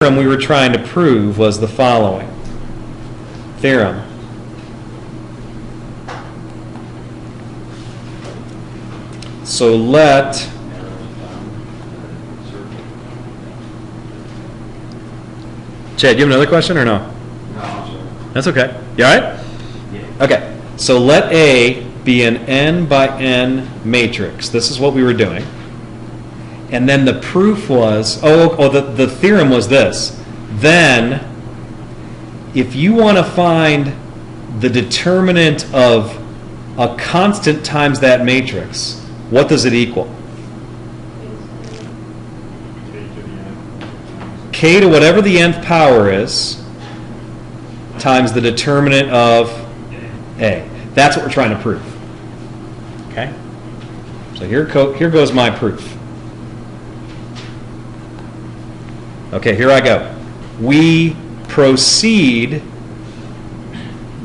theorem we were trying to prove was the following. Theorem. So let Chad, you have another question or no? No, I'm sorry. That's okay. You all right? Yeah. Okay. So let A be an n by n matrix. This is what we were doing. And then the proof was, the theorem was this. Then, if you want to find the determinant of a constant times that matrix, what does it equal? K to whatever the nth power is times the determinant of A. That's what we're trying to prove. Okay? So here goes my proof. Okay, here I go. We proceed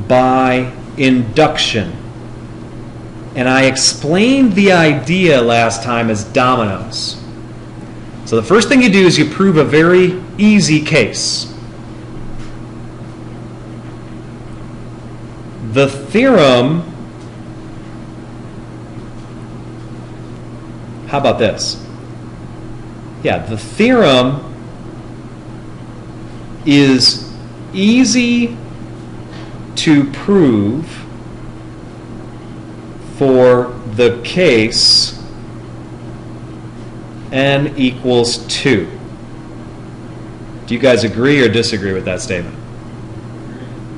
by induction. And I explained the idea last time as dominoes. So the first thing you do is you prove a very easy case. The theorem, how about this? Yeah, the theorem is easy to prove for the case n equals 2. Do you guys agree or disagree with that statement?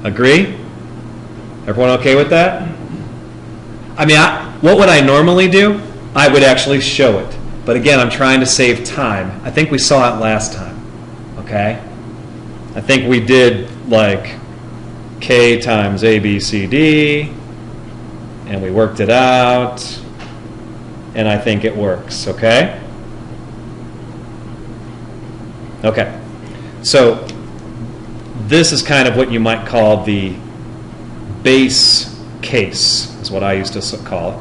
Agree? Everyone okay with that? I mean, what would I normally do? I would actually show it. But again, I'm trying to save time. I think we saw it last time. Okay? I think we did like K times A, B, C, D, and we worked it out, and I think it works, okay? Okay, so this is kind of what you might call the base case, is what I used to call it.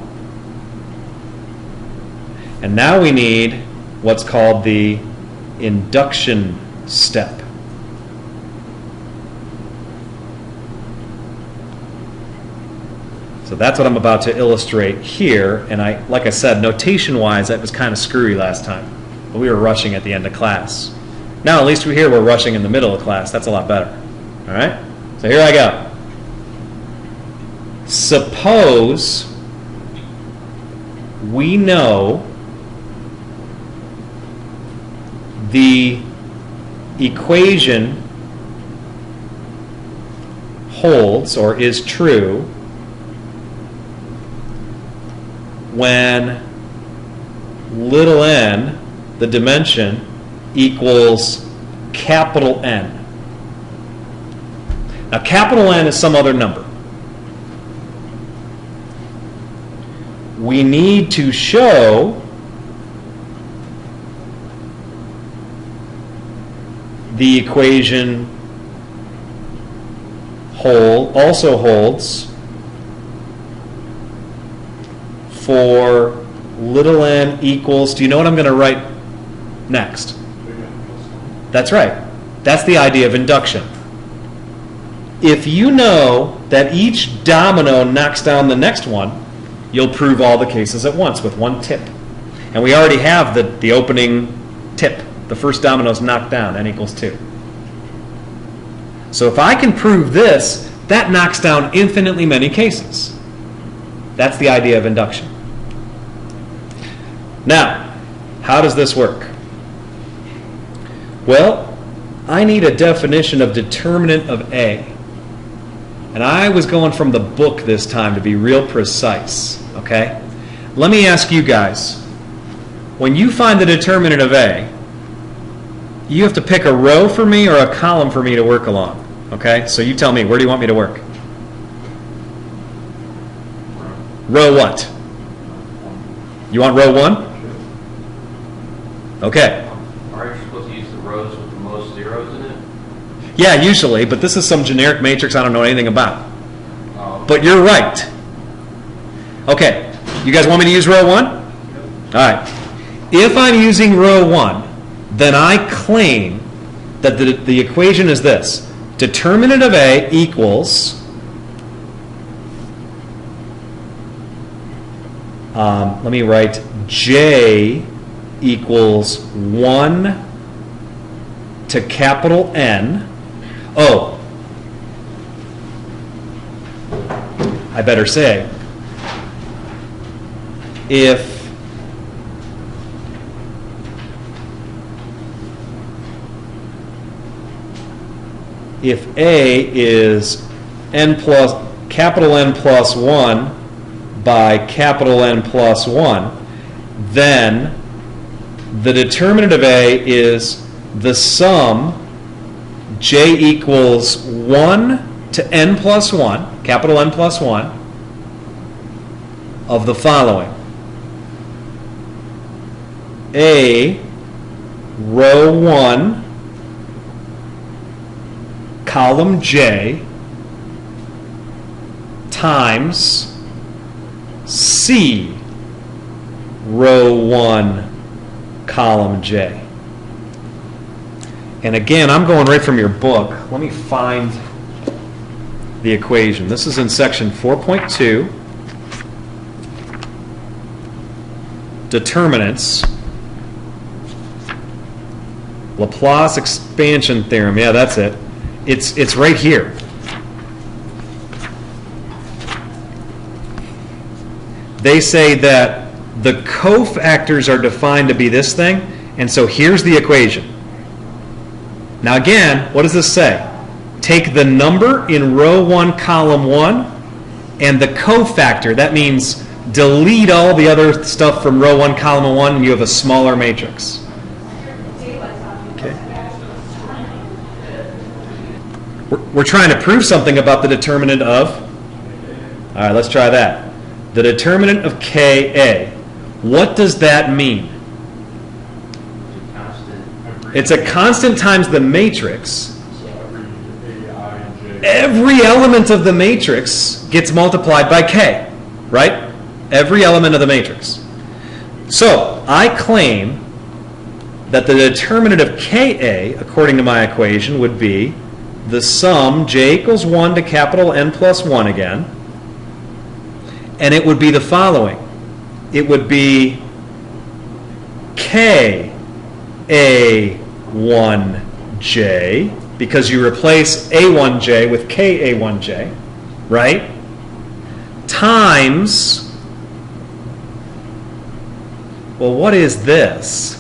And now we need what's called the induction step. So that's what I'm about to illustrate here, and like I said, notation-wise, that was kind of screwy last time. But we were rushing at the end of class. Now, at least we're rushing in the middle of class. That's a lot better. All right? So here I go. Suppose we know the equation holds or is true when little n, the dimension, equals capital N. Now, capital N is some other number. We need to show the equation also holds for little n equals, do you know what I'm going to write next? That's right. That's the idea of induction. If you know that each domino knocks down the next one, you'll prove all the cases at once with one tip. And we already have the opening tip. The first domino is knocked down, n equals 2. So if I can prove this, that knocks down infinitely many cases. That's the idea of induction. Now, how does this work? Well, I need a definition of determinant of A. And I was going from the book this time to be real precise, okay? Let me ask you guys, when you find the determinant of A, you have to pick a row for me or a column for me to work along, okay? So you tell me, where do you want me to work? Row what? You want row 1? Okay. Aren't you supposed to use the rows with the most zeros in it? Yeah, usually, but this is some generic matrix I don't know anything about. But you're right. Okay, you guys want me to use row 1? All right. If I'm using row 1, then I claim that the equation is this. Determinant of A equals, let me write J equals 1 to capital N. Oh, I better say, if A is capital N plus 1 by capital N plus 1, then the determinant of A is the sum J equals 1 to N plus 1, capital N plus 1, of the following. A, row 1, column J, times C, row 1, column J. And again, I'm going right from your book. Let me find the equation. This is in section 4.2. Determinants. Laplace expansion theorem. Yeah, that's it. It's right here. They say that the cofactors are defined to be this thing, and so here's the equation. Now again, what does this say? Take the number in row 1, column 1, and the cofactor. That means delete all the other stuff from row 1, column 1, and you have a smaller matrix. Okay. We're trying to prove something about the determinant of. All right, let's try that. The determinant of Ka. What does that mean? It's a constant times the matrix. Every element of the matrix gets multiplied by K, right? Every element of the matrix. So I claim that the determinant of Ka, according to my equation, would be the sum J equals 1 to capital N plus 1 again. And it would be the following. It would be Ka 1j, because you replace A1j with Ka1j, right? Times, well, what is this?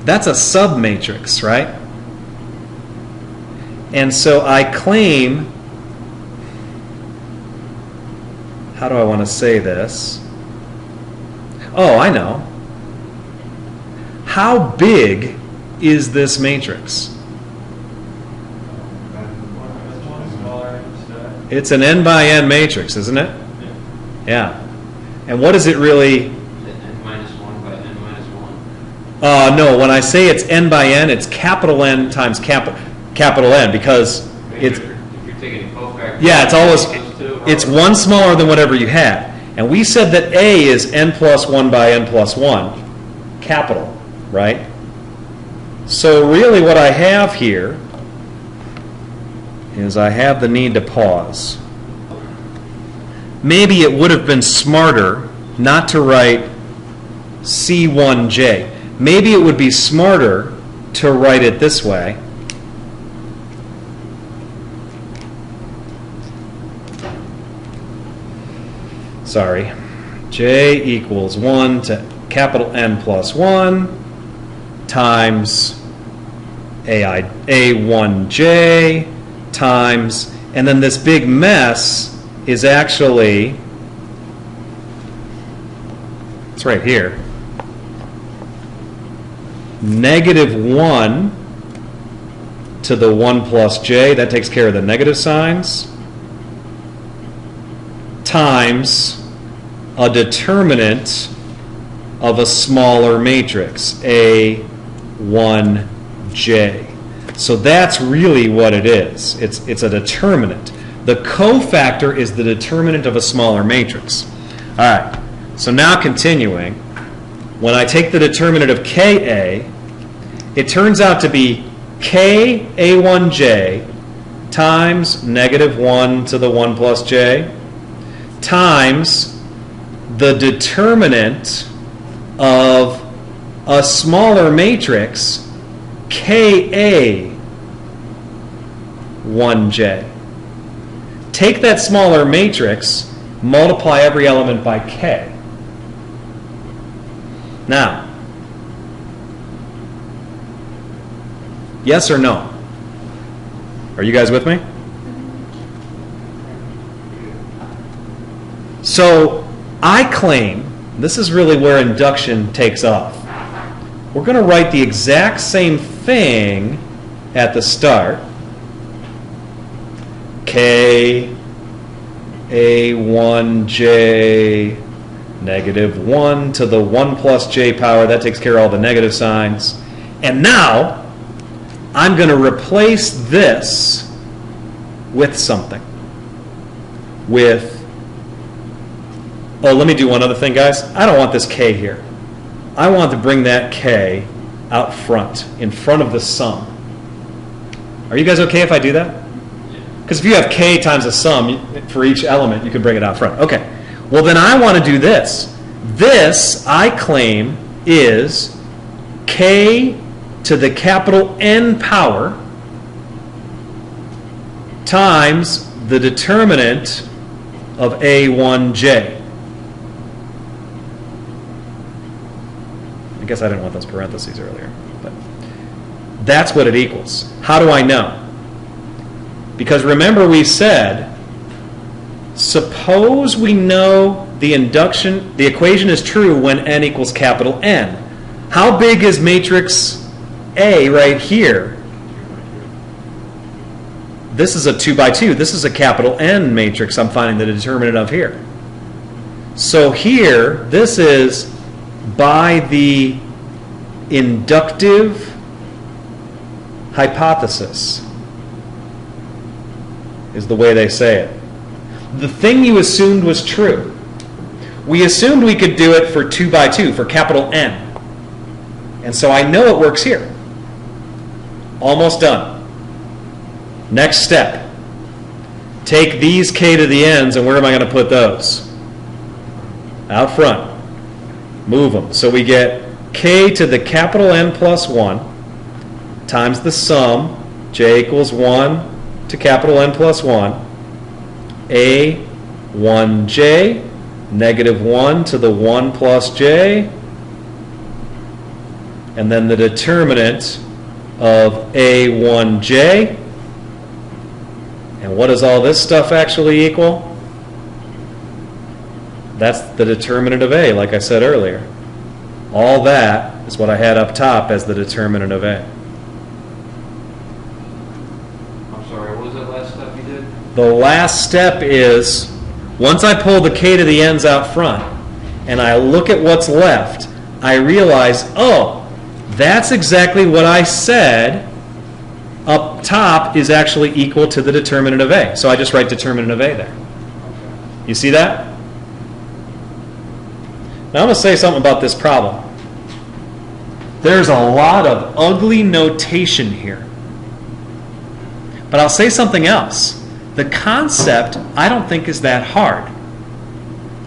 That's a submatrix, right? And so I claim, how do I want to say this? Oh, I know. How big is this matrix? It's an n by n matrix, isn't it? Yeah. And what is it really? N minus 1 by n minus 1. No, when I say it's n by n, it's capital N times capital N, because it's. If you're taking a cofactor. Yeah, it's always. It's one smaller than whatever you had. And we said that A is n plus 1 by n plus 1, capital, right? So really what I have here is I have the need to pause. Maybe it would have been smarter not to write C1J. Maybe it would be smarter to write it this way. Sorry. J equals 1 to capital N plus 1 times A1J times, and then this big mess is actually, it's right here, negative 1 to the 1 plus j, that takes care of the negative signs, times a determinant of a smaller matrix, A1J. So that's really what it is. It's a determinant. The cofactor is the determinant of a smaller matrix. All right, so now continuing, when I take the determinant of Ka, it turns out to be k a1j times negative 1 to the 1 plus j times the determinant of a smaller matrix ka1j. Take that smaller matrix, multiply every element by k. Now, yes or no? Are you guys with me? So I claim, this is really where induction takes off. We're going to write the exact same thing at the start. K a1j negative 1 to the 1 plus j power. That takes care of all the negative signs. And now I'm going to replace this with something. With, oh, let me do one other thing, guys. I don't want this k here. I want to bring that k out front, in front of the sum. Are you guys okay if I do that? Because if you have k times a sum for each element, you can bring it out front. Okay. Well, then I want to do this. This, I claim, is k to the capital N power times the determinant of a1j. I guess I didn't want those parentheses earlier, but that's what it equals. How do I know? Because remember we said, suppose we know the equation is true when n equals capital N. How big is matrix A right here? This is a 2 by 2. This is a capital N matrix I'm finding the determinant of here. So here, this is by the inductive hypothesis, is the way they say it. The thing you assumed was true. We assumed we could do it for 2 by 2, for capital N. And so I know it works here. Almost done. Next step. Take these k to the n's, and where am I going to put those? Out front. Move them. So we get k to the capital N plus 1 times the sum, j equals 1 to capital N plus 1, a1j, negative 1 to the 1 plus j, and then the determinant of a1j. And what does all this stuff actually equal? That's the determinant of A, like I said earlier. All that is what I had up top as the determinant of A. I'm sorry, what was that last step you did? The last step is, once I pull the k to the n's out front, and I look at what's left, I realize, oh, that's exactly what I said up top is actually equal to the determinant of A. So I just write determinant of A there. You see that? Now I'm going to say something about this problem. There's a lot of ugly notation here. But I'll say something else. The concept, I don't think, is that hard.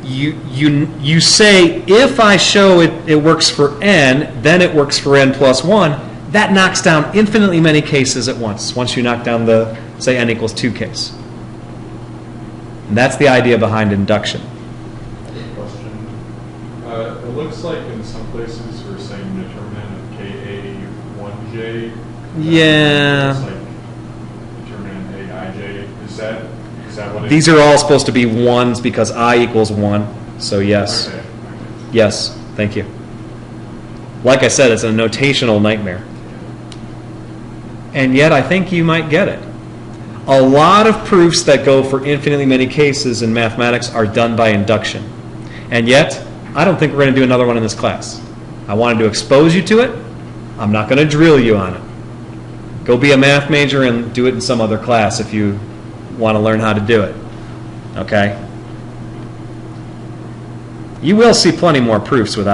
You say, if I show it works for n, then it works for n plus 1. That knocks down infinitely many cases at once you knock down the, say, n equals 2 case. And that's the idea behind induction. Question. It looks like in some places we're saying determinant of ka1j. Yeah. It's like determinant aij. Is that what it These are all supposed to be 1s because I equals 1. So yes. Okay. Yes. Thank you. Like I said, it's a notational nightmare. And yet I think you might get it. A lot of proofs that go for infinitely many cases in mathematics are done by induction. And yet, I don't think we're going to do another one in this class. I wanted to expose you to it. I'm not going to drill you on it. Go be a math major and do it in some other class if you want to learn how to do it. Okay? You will see plenty more proofs without